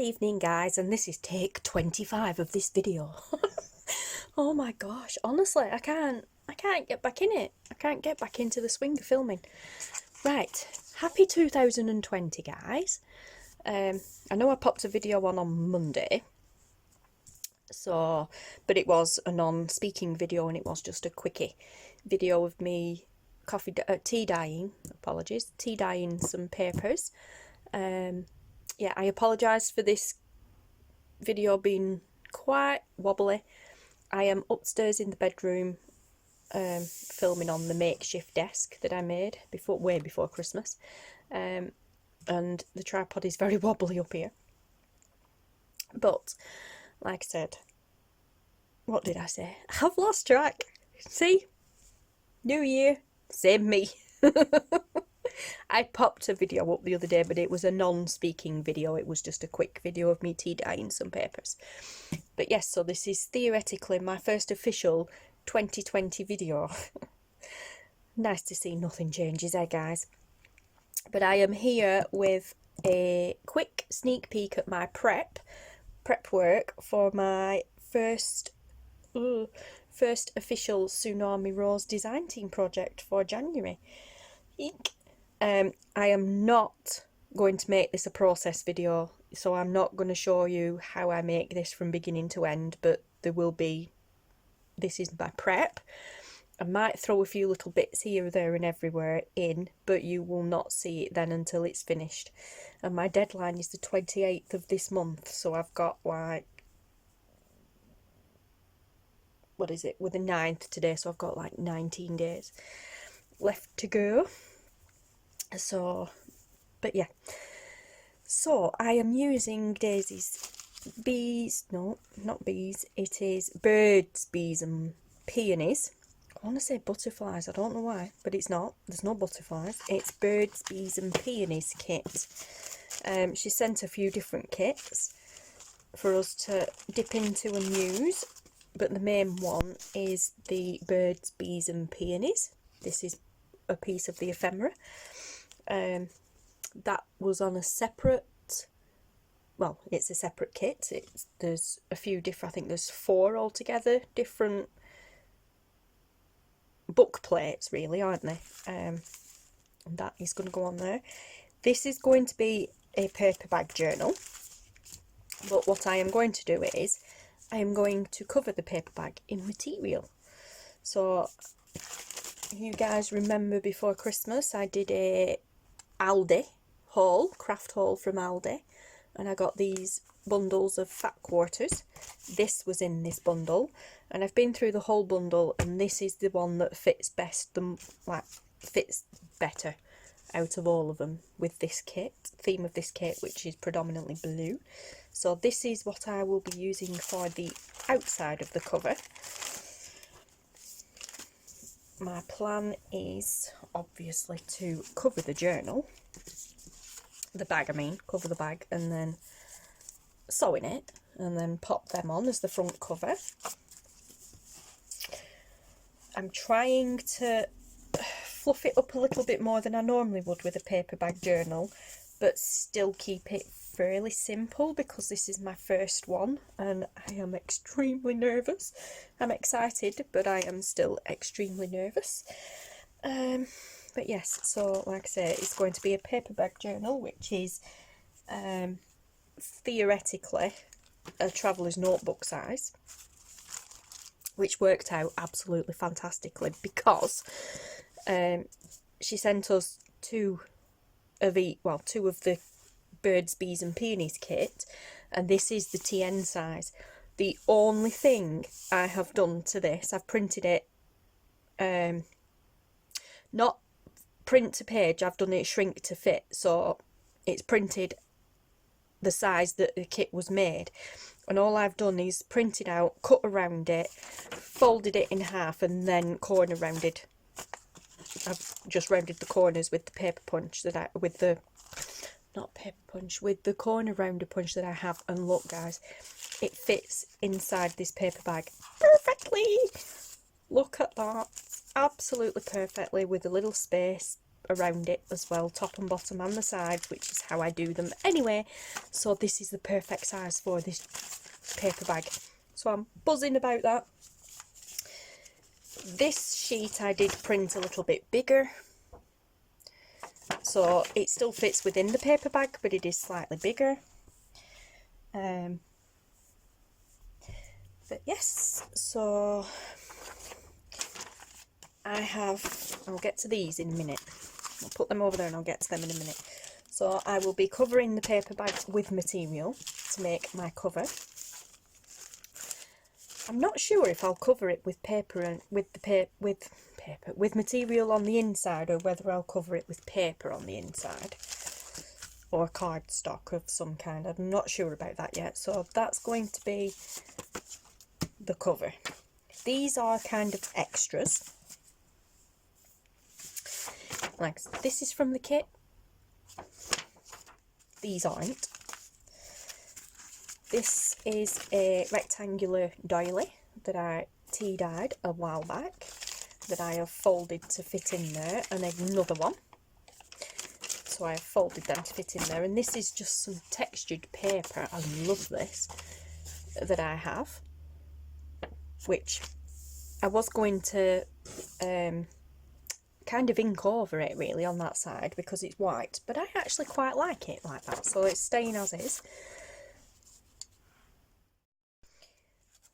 evening, guys, and this is take 25 of this video. Oh my gosh, honestly, I can't get back in it. I can't get back into the swing of filming. Right, happy 2020, guys. I know I popped a video on Monday, but it was a non-speaking video, and it was just a quickie video of me tea dyeing some papers. Yeah, I apologise for this video being quite wobbly. I am upstairs in the bedroom filming on the makeshift desk that I made way before Christmas, and the tripod is very wobbly up here. But like I said, what did I say? I've lost track. See, new year, same me. I popped a video up the other day, but it was a non-speaking video. It was just a quick video of me tea dyeing some papers. But yes, so this is theoretically my first official 2020 video. Nice to see nothing changes, eh, guys? But I am here with a quick sneak peek at my prep work for my first official Tsunami Rose Design Team project for January. Eek. I am not going to make this a process video, so I'm not going to show you how I make this from beginning to end, but this is my prep. I might throw a few little bits here, there and everywhere in, but you will not see it then until it's finished. And my deadline is the 28th of this month, so I've got like, what is it, we're the 9th today, so I've got like 19 days left to go. So, but yeah, so I am using Daisy's it is birds, bees and peonies. I want to say butterflies, I don't know why, but it's not, there's no butterflies. It's birds, bees and peonies kit. She sent a few different kits for us to dip into and use, but the main one is the birds, bees and peonies. This is a piece of the ephemera. That was on a separate, well, it's a separate kit. There's a few different, I think there's 4 altogether, different book plates really, aren't they? And that is going to go on there. This is going to be a paper bag journal, but what I am going to do is I am going to cover the paper bag in material. So you guys remember before Christmas I did a Aldi haul, craft haul from Aldi, and I got these bundles of fat quarters. This was in this bundle, and I've been through the whole bundle, and this is the one that fits best, fits better out of all of them with this theme of this kit, which is predominantly blue. So this is what I will be using for the outside of the cover. My plan is obviously to cover the journal, cover the bag, and then sew in it, and then pop them on as the front cover. I'm trying to fluff it up a little bit more than I normally would with a paper bag journal, but still keep it fairly simple because this is my first one and I am extremely nervous. I'm excited, but I am still extremely nervous. But yes, so like I say, it's going to be a paper bag journal, which is theoretically a traveller's notebook size, which worked out absolutely fantastically because she sent us two of the birds, bees and peonies kit, and this is the TN size. The only thing I have done to this, I've printed it, not print to page, I've done it shrink to fit, so it's printed the size that the kit was made, and all I've done is printed out, cut around it, folded it in half, and then corner rounded. I've just rounded the corners with the paper punch with the corner rounder punch that I have, and look guys, it fits inside this paper bag perfectly. Look at that, absolutely perfectly, with a little space around it as well, top and bottom and the sides, which is how I do them anyway. So this is the perfect size for this paper bag. So I'm buzzing about that. This sheet I did print a little bit bigger, so it still fits within the paper bag, but it is slightly bigger. But yes, so I'll get to these in a minute. I'll put them over there and I'll get to them in a minute. So I will be covering the paper bag with material to make my cover. I'm not sure if I'll cover it with paper and with material on the inside, or whether I'll cover it with paper on the inside or cardstock of some kind. I'm not sure about that yet. So that's going to be the cover. These are kind of extras. Like, this is from the kit. These aren't. This is a rectangular doily that I tea dyed a while back, that I have folded to fit in there, and another one. So I have folded them to fit in there, and this is just some textured paper. I love this, that I have, which I was going to kind of ink over it really on that side because it's white, but I actually quite like it like that, so it's staying as is.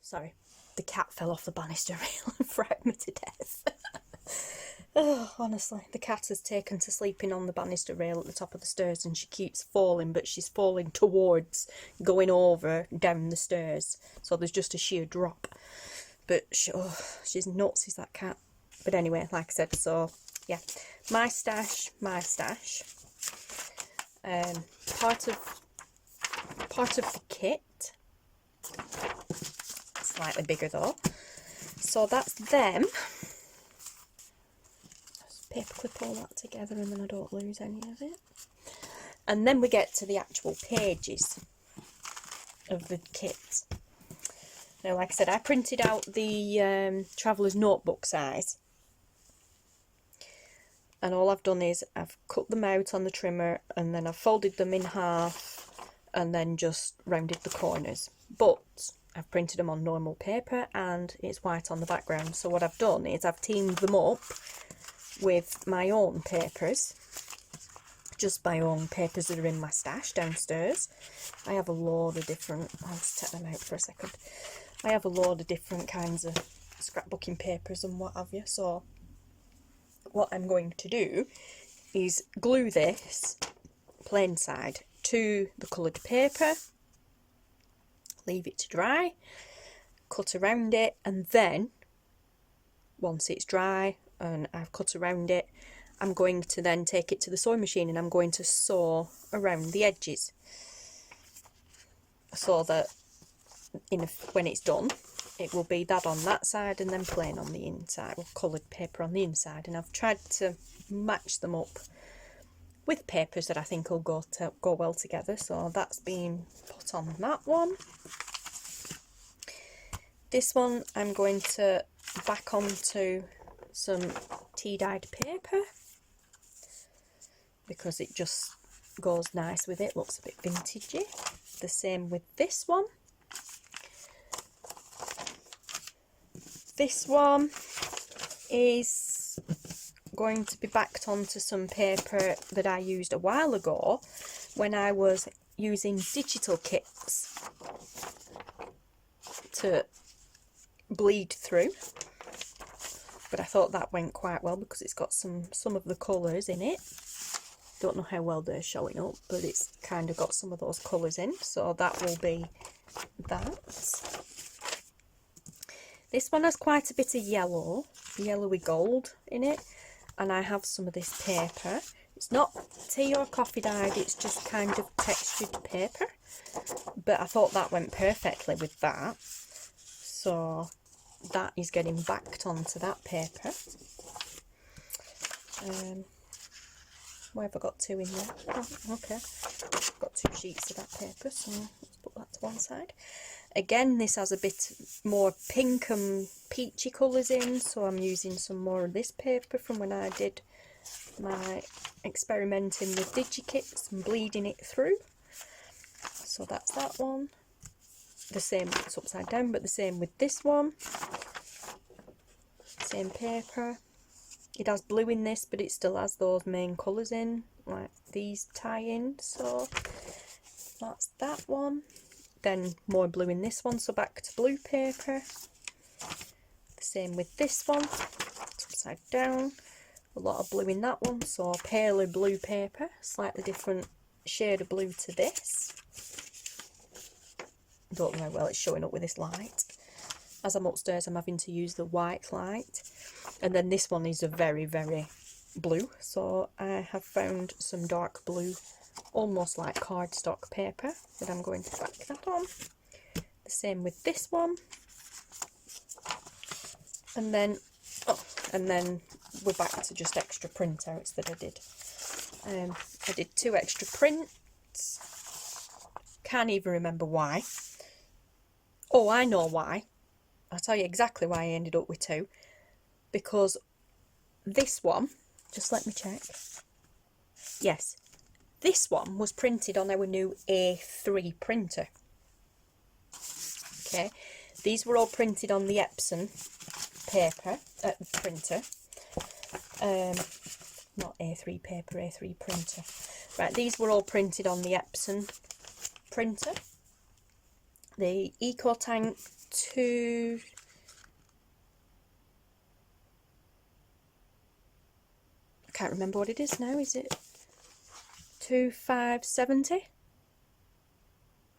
Sorry, the cat fell off the banister rail and frightened me to death. Oh, honestly, the cat has taken to sleeping on the banister rail at the top of the stairs, and she keeps falling, but she's falling towards going over down the stairs, so there's just a sheer drop. But she's nuts, is that cat. But anyway, like I said, so yeah, my stash. Part of the kit. Slightly bigger though. So that's them. Just paperclip all that together and then I don't lose any of it. And then we get to the actual pages of the kit. Now, like I said, I printed out the traveller's notebook size. And all I've done is I've cut them out on the trimmer, and then I've folded them in half and then just rounded the corners. But I've printed them on normal paper and it's white on the background. So what I've done is I've teamed them up with my own papers. Just my own papers that are in my stash downstairs. I have a load of different, I'll just take them out for a second. I have a load of different kinds of scrapbooking papers and what have you. So what I'm going to do is glue this plain side to the coloured paper, leave it to dry, cut around it, and then once it's dry and I've cut around it, I'm going to then take it to the sewing machine and I'm going to sew around the edges so that when it's done, it will be that on that side and then plain on the inside, or coloured paper on the inside. And I've tried to match them up with papers that I think will go well together. So that's been put on that one. This one I'm going to back onto some tea dyed paper because it just goes nice with it, looks a bit vintagey. The same with this one. This one is going to be backed onto some paper that I used a while ago when I was using digital kits to bleed through. But I thought that went quite well because it's got some of the colours in it. Don't know how well they're showing up, but it's kind of got some of those colours in, so that will be that. This one has quite a bit of yellowy gold in it, and I have some of this paper. It's not tea or coffee dyed, it's just kind of textured paper, but I thought that went perfectly with that. So that is getting backed onto that paper. Where have I got two in there? Oh, okay. I've got two sheets of that paper, so let's put that to one side. Again, this has a bit more pink and peachy colours in, so I'm using some more of this paper from when I did my experimenting with DigiKits and bleeding it through. So that's that one. The same, it's upside down, but the same with this one. Same paper. It has blue in this, but it still has those main colours in, like these tie in. So that's that one. Then more blue in this one, so back to blue paper. The same with this one. It's upside down. A lot of blue in that one, so paler blue paper. Slightly different shade of blue to this. Don't know how well it's showing up with this light. As I'm upstairs, I'm having to use the white light. And then this one is a very, very blue. So I have found some dark blue, almost like cardstock paper, that I'm going to back that on. The same with this one. And then, we're back to just extra printouts that I did. I did 2 extra prints. Can't even remember why. Oh, I know why. I'll tell you exactly why I ended up with 2. Because this one, just let me check. Yes, this one was printed on our new A3 printer. Okay, these were all printed on the Epson paper, printer. Not A3 paper, A3 printer. Right, these were all printed on the Epson printer. The eeek 2... I can't remember what it is now, is it 2570?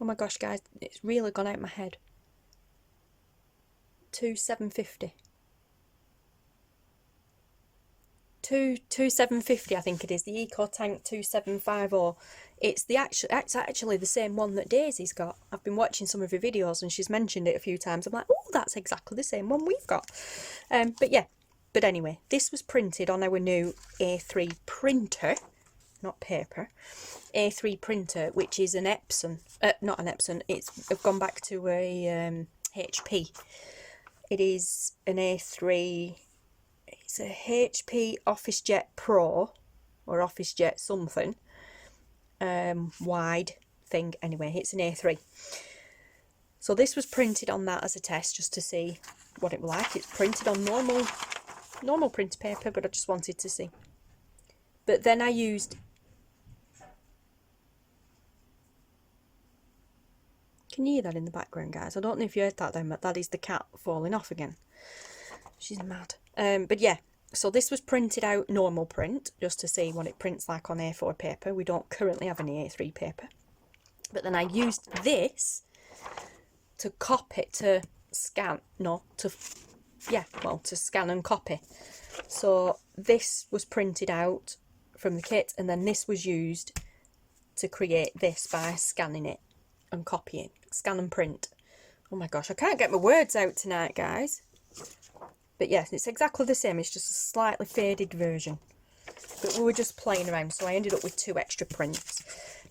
Oh my gosh guys, it's really gone out of my head. 2750. 2750 I think it is, the eeek 2750. It's actually the same one that Daisy's got. I've been watching some of her videos and she's mentioned it a few times. I'm like, oh, that's exactly the same one we've got. But yeah, but anyway, this was printed on our new A3 printer, not paper, A3 printer, which is an Epson, not an Epson, I've gone back to a HP. It is an A3, it's a HP OfficeJet Pro, or OfficeJet something, wide thing. Anyway, it's an A3. So this was printed on that as a test, just to see what it was like. It's printed on normal print paper, but I just wanted to see. But then I used... Can you hear that in the background, guys? I don't know if you heard that then, but that is the cat falling off again. She's mad. But yeah, so this was printed out normal print, just to see what it prints like on A4 paper. We don't currently have any A3 paper. But then I used this to copy, to scan, no, to, yeah, well, to scan and copy. So this was printed out from the kit, and then this was used to create this by scanning it and copying. Scan and print. Oh my gosh, I can't get my words out tonight, guys. But yes, it's exactly the same, it's just a slightly faded version. But we were just playing around, so I ended up with 2 extra prints.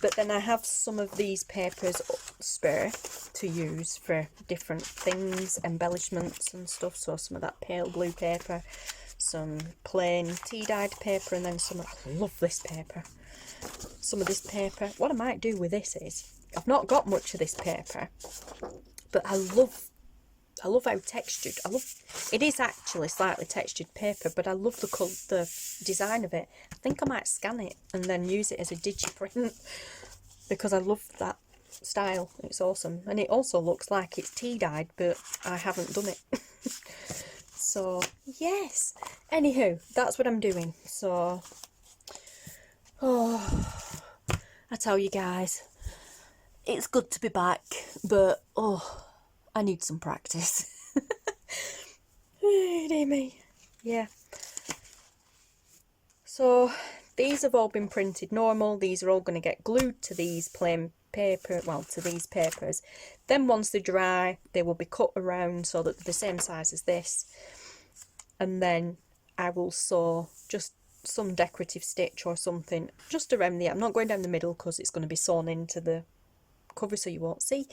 But then I have some of these papers spare to use for different things, embellishments and stuff. So some of that pale blue paper, some plain tea-dyed paper, and then some, I love this paper. Some of this paper. What I might do with this is, I've not got much of this paper, but I love how textured. It is actually slightly textured paper, but I love the design of it. I think I might scan it and then use it as a digiprint because I love that style. It's awesome, and it also looks like it's tea dyed, but I haven't done it. So yes. Anywho, that's what I'm doing. So, oh, I tell you guys, it's good to be back, but oh, I need some practice. Dear me. Yeah. So these have all been printed normal. These are all going to get glued to these plain paper, well, to these papers. Then once they dry, they will be cut around so that they're the same size as this. And then I will sew just some decorative stitch or something just around the, I'm not going down the middle because it's going to be sewn into the cover so you won't see.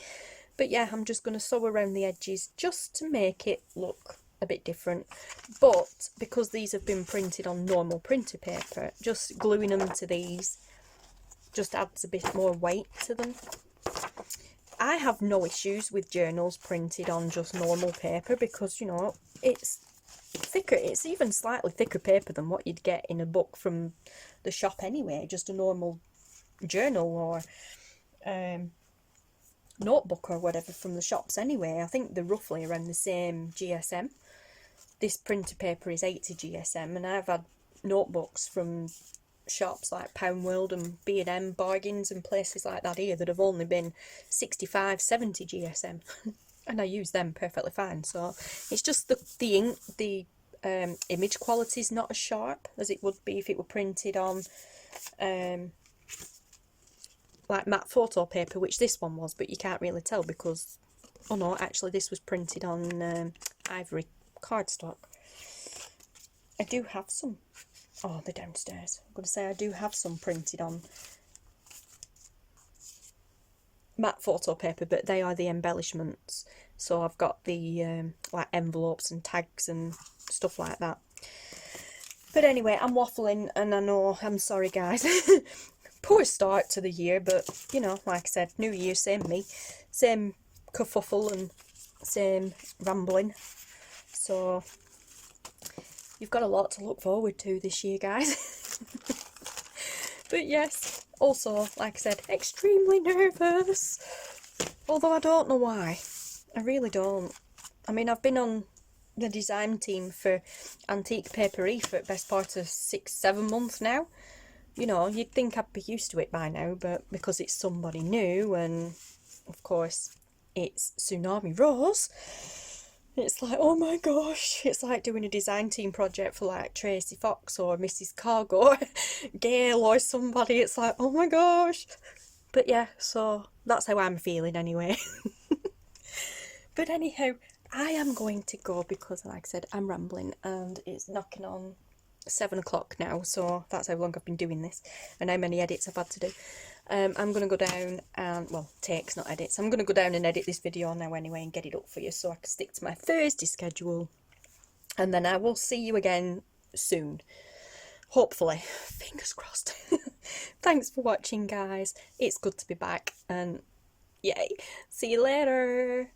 But yeah, I'm just going to sew around the edges just to make it look a bit different. But because these have been printed on normal printer paper, just gluing them to these just adds a bit more weight to them. I have no issues with journals printed on just normal paper because, you know, it's thicker. It's even slightly thicker paper than what you'd get in a book from the shop anyway, just a normal journal or notebook or whatever from the shops anyway. I think they're roughly around the same GSM. This printer paper is 80 GSM, and I've had notebooks from shops like Pound World and B&M bargains and places like that here that have only been 65, 70 GSM. And I use them perfectly fine. So it's just the ink, the image quality is not as sharp as it would be if it were printed on like matte photo paper, which this one was, but you can't really tell because, oh no, actually this was printed on ivory cardstock. I do have some, oh, they're downstairs. I'm going to say I do have some printed on matte photo paper, but they are the embellishments. So I've got the like envelopes and tags and stuff like that. But anyway, I'm waffling, and I know, I'm sorry guys. Poor start to the year, but you know, like I said, new year, same me, same kerfuffle and same rambling. So you've got a lot to look forward to this year, guys. But yes, also, like I said, extremely nervous. Although I don't know why. I really don't. I mean, I've been on the design team for Antique Papery for best part of 6-7 months now. You know, you'd think I'd be used to it by now, but because it's somebody new, and of course it's Tsunami Rose, it's like, oh my gosh, it's like doing a design team project for like Tracy Fox or Mrs. Cargo or Gail or somebody. It's like, oh my gosh. But yeah, so that's how I'm feeling anyway. But anyhow, I am going to go because, like I said, I'm rambling and it's knocking on 7 o'clock now, so that's how long I've been doing this and how many edits I've had to do. I'm going to go down and, well, takes, not edits. I'm going to go down and edit this video now anyway and get it up for you so I can stick to my Thursday schedule. And then I will see you again soon. Hopefully. Fingers crossed. Thanks for watching, guys. It's good to be back, and yay. See you later.